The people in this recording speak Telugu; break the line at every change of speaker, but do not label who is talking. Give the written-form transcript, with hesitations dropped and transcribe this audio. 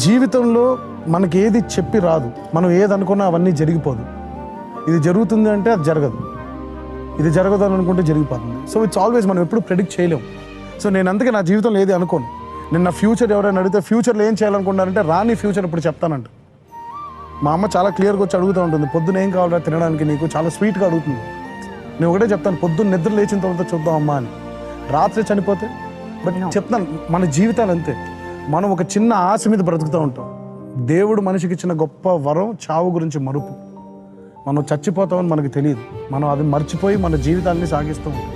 జీవితంలో మనకి ఏది చెప్పి రాదు. మనం ఏది అనుకున్నా అవన్నీ జరిగిపోదు. ఇది జరుగుతుంది అంటే అది జరగదు, ఇది జరగదు అని అనుకుంటే జరిగిపోతుంది. సో ఇట్స్ ఆల్వేస్ మనం ఎప్పుడు ప్రెడిక్ట్ చేయలేము. సో నేను అందుకే నా జీవితంలో ఏది అనుకోను. నేను నా ఫ్యూచర్ ఎవరైనా అడిగితే ఫ్యూచర్లో ఏం చేయాలనుకుంటానంటే రాని ఫ్యూచర్ ఇప్పుడు చెప్తానంట. మా అమ్మ చాలా క్లియర్గా వచ్చి అడుగుతూ ఉంటుంది, పొద్దున ఏం కావాలా తినడానికి నీకు, చాలా స్వీట్గా అడుగుతుంది. నేను ఒకటే చెప్తాను, పొద్దున్న నిద్ర లేచిన తర్వాత చూద్దాం అమ్మా అని. రాత్రి చనిపోతే బట్ చెప్తాను, మన జీవితాలు అంతే. మనం ఒక చిన్న ఆశ మీద బ్రతుకుతూ ఉంటాం. దేవుడు మనిషికి ఇచ్చిన గొప్ప వరం చావు గురించి మరుపు. మనం చచ్చిపోతామని మనకు తెలియదు. మనం అది మర్చిపోయి మన జీవితాన్ని సాగిస్తూ ఉంటాం.